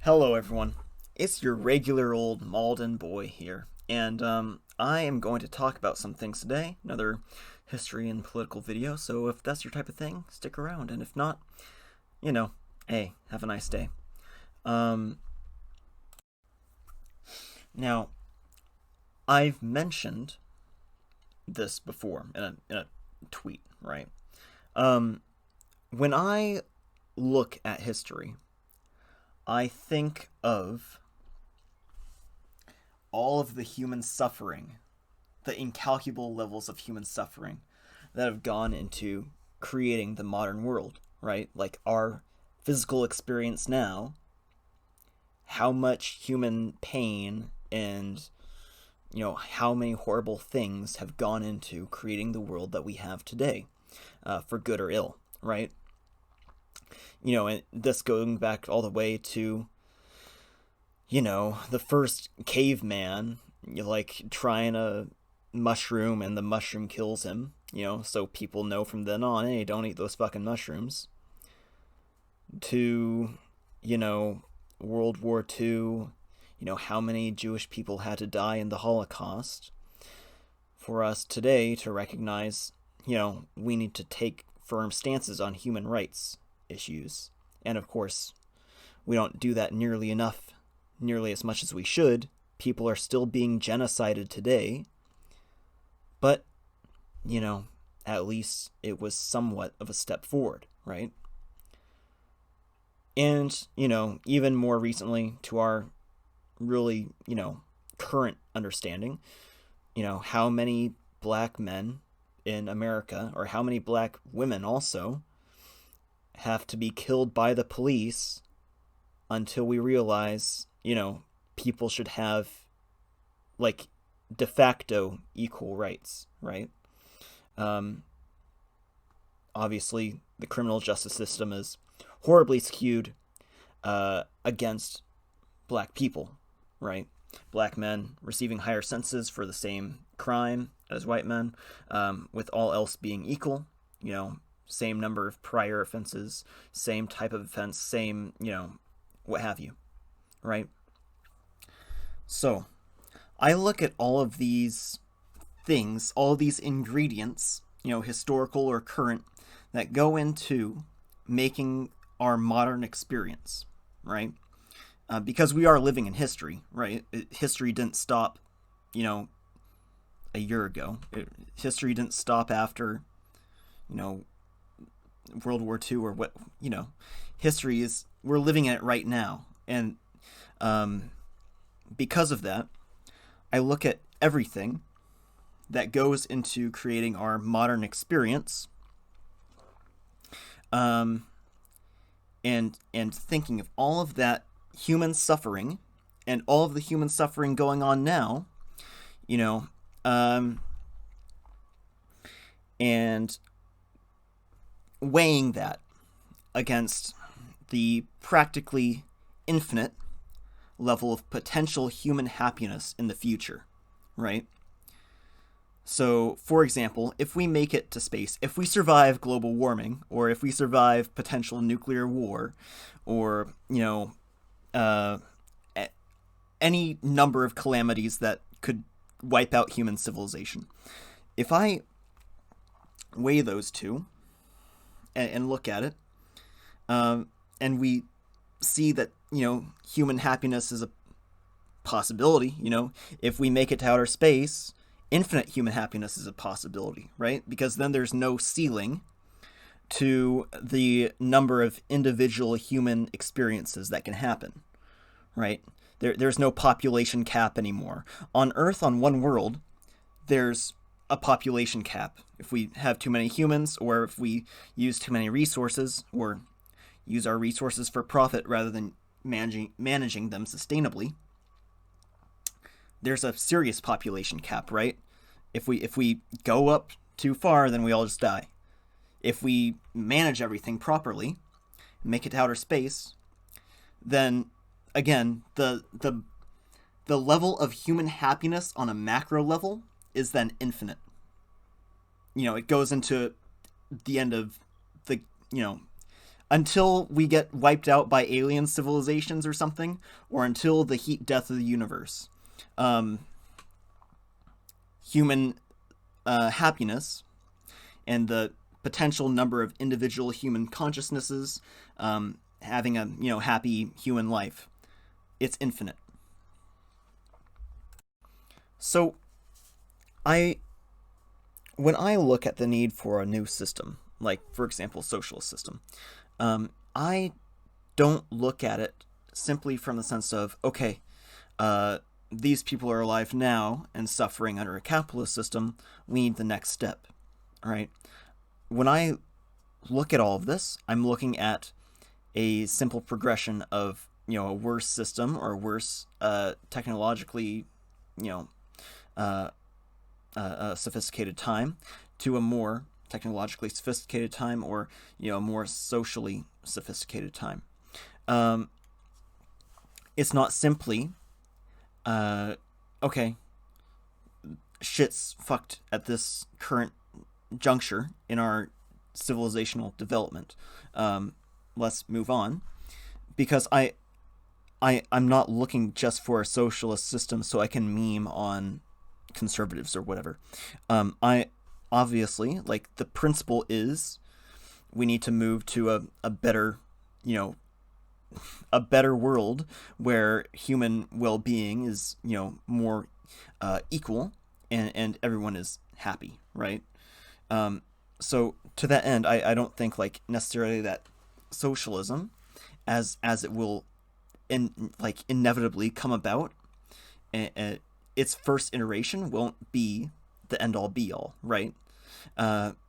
Hello, everyone. It's your regular old Malden boy here, and I am going to talk about some things today. Another history and political video. So if that's your type of thing, stick around, and if not, you know, hey, have a nice day. Um, Now, I've mentioned this before in a tweet, right? Um, when I look at history, I think of all of the human suffering, the incalculable levels of human suffering that have gone into creating the modern world, right? Like our physical experience now, how much human pain and how many horrible things have gone into creating the world that we have today, for good or ill, right? And this going back all the way to the first caveman, like trying a mushroom and the mushroom kills him, so people know from then on, hey, don't eat those fucking mushrooms. To, World War II, how many Jewish people had to die in the Holocaust. For us today to recognize, we need to take firm stances on human rights issues. And of course, we don't do that nearly as much as we should. People are still being genocided today. But, at least it was somewhat of a step forward, right? And, even more recently to our really, current understanding, how many black men in America, or how many black women also, have to be killed by the police until we realize, people should have, like, de facto equal rights, right? Obviously, the criminal justice system is horribly skewed against black people, right? Black men receiving higher sentences for the same crime as white men, with all else being equal, same number of prior offenses, same type of offense, same, what have you, right? So, I look at all of these things, all of these ingredients, historical or current, that go into making our modern experience, right? Because we are living in history, right? History didn't stop, a year ago. History didn't stop after, World War II or what, history is, we're living in it right now. And because of that, I look at everything that goes into creating our modern experience, and thinking of all of that human suffering and all of the human suffering going on now, and weighing that against the practically infinite level of potential human happiness in the future, right? So, for example, if we make it to space, if we survive global warming, or if we survive potential nuclear war, or, any number of calamities that could wipe out human civilization, if I weigh those two and look at it, and we see that, human happiness is a possibility, if we make it to outer space, infinite human happiness is a possibility, right? Because then there's no ceiling to the number of individual human experiences that can happen, right? There's no population cap anymore. On Earth, on one world, there's a population cap. If we have too many humans, or if we use too many resources, or use our resources for profit rather than managing them sustainably, there's a serious population cap, right? If we go up too far, then we all just die. If we manage everything properly, make it to outer space, then again, the level of human happiness on a macro level is then infinite. It goes into the end of the until we get wiped out by alien civilizations or something, or until the heat death of the universe. Um, Human happiness and the potential number of individual human consciousnesses having a happy human life, it's infinite. So I when I look at the need for a new system, like for example socialist system, I don't look at it simply from the sense of, okay, these people are alive now and suffering under a capitalist system, we need the next step. All right. When I look at all of this, I'm looking at a simple progression of a worse system or worse technologically you know sophisticated time to a more technologically sophisticated time, or more socially sophisticated time. Um, it's not simply okay, shit's fucked at this current juncture in our civilizational development. Let's move on, because I'm not looking just for a socialist system so I can meme on conservatives or whatever. I obviously, like, the principle is we need to move to a better, a better world where human well-being is more equal, and everyone is happy, right? So to that end, I don't think like necessarily that socialism, as it will inevitably come about, its first iteration won't be the end all be all, right?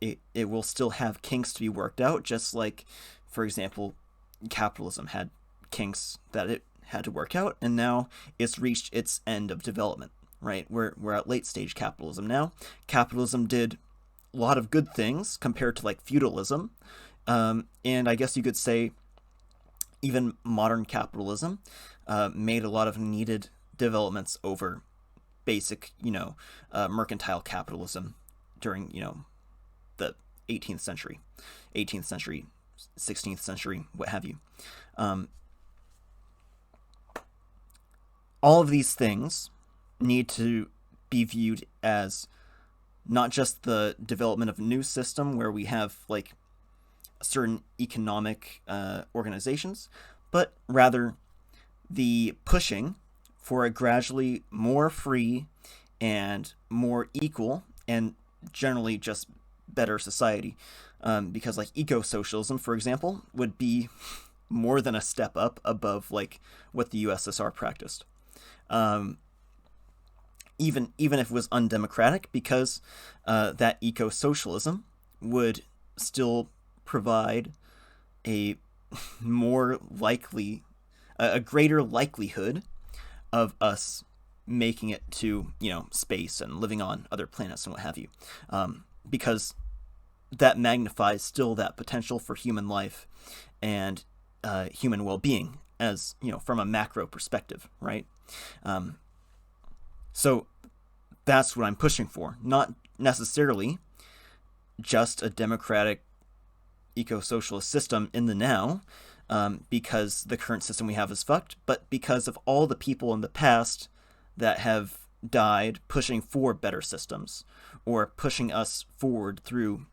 It will still have kinks to be worked out, just like, for example, capitalism had kinks that it had to work out, and now it's reached its end of development, right? We're at late stage capitalism now. Capitalism did a lot of good things compared to like feudalism, and I guess you could say even modern capitalism made a lot of needed developments over basic, mercantile capitalism during, the 18th century, 18th century, 16th century, what have you. All of these things need to be viewed as not just the development of a new system where we have like certain economic organizations, but rather the pushing for a gradually more free and more equal and generally just better society. Because like eco-socialism, for example, would be more than a step up above like what the USSR practiced. Even if it was undemocratic, because that eco-socialism would still provide a more likely, a greater likelihood of us making it to space and living on other planets and what have you, because that magnifies still that potential for human life and human well-being, as from a macro perspective, right? So that's what I'm pushing for, not necessarily just a democratic eco-socialist system in the now, because the current system we have is fucked, but because of all the people in the past that have died pushing for better systems or pushing us forward through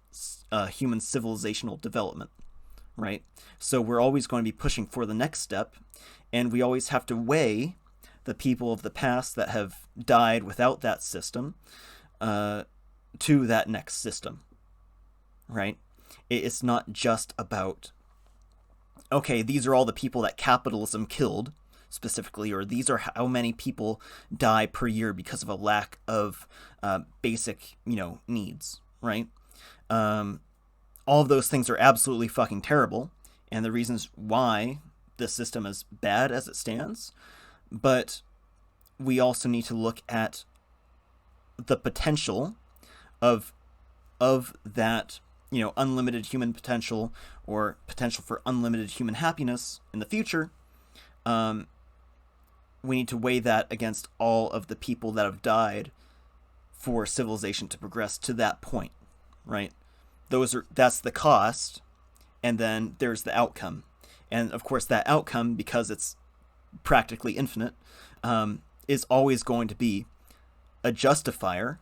human civilizational development, right? So we're always going to be pushing for the next step, and we always have to weigh the people of the past that have died without that system to that next system, right? It's not just about, okay, these are all the people that capitalism killed specifically, or these are how many people die per year because of a lack of basic, needs, right? All of those things are absolutely fucking terrible, and the reasons why the system is bad as it stands. But we also need to look at the potential of that, unlimited human potential, or potential for unlimited human happiness in the future. We need to weigh that against all of the people that have died for civilization to progress to that point, right? That's the cost, and then there's the outcome. And of course, that outcome, because it's practically infinite, is always going to be a justifier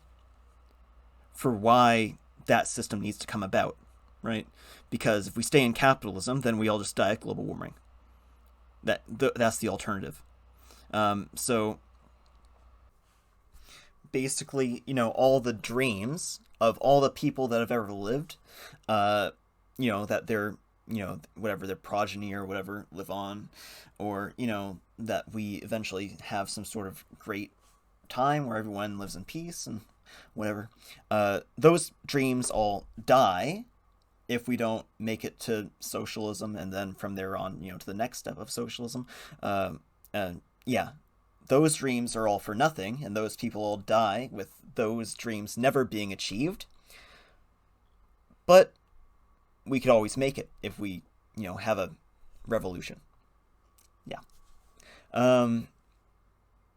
for why that system needs to come about, right? Because if we stay in capitalism, then we all just die of global warming. That's the alternative. So basically, all the dreams of all the people that have ever lived, that their, whatever their progeny or whatever live on, or, that we eventually have some sort of great time where everyone lives in peace and whatever. Those dreams all die if we don't make it to socialism, and then from there on, to the next step of socialism. Yeah, those dreams are all for nothing, and those people all die with those dreams never being achieved. But we could always make it if we, have a revolution. Yeah. And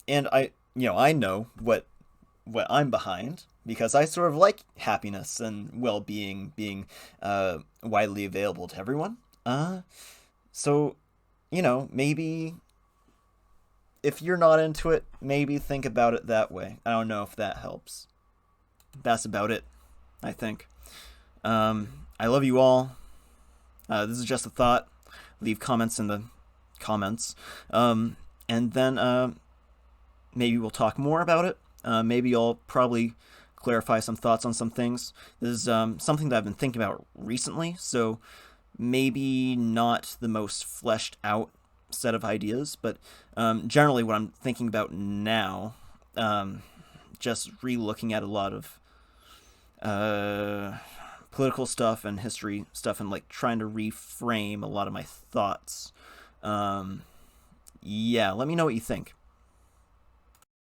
I know what I'm behind, because I sort of like happiness and well-being being widely available to everyone. So, maybe if you're not into it, maybe think about it that way. I don't know if that helps. That's about it, I think. I love you all. This is just a thought. Leave comments in the comments. And then maybe we'll talk more about it. Maybe I'll probably clarify some thoughts on some things. This is something that I've been thinking about recently, so maybe not the most fleshed out set of ideas, but generally what I'm thinking about now, just re-looking at a lot of political stuff and history stuff, and like trying to reframe a lot of my thoughts. Yeah, let me know what you think.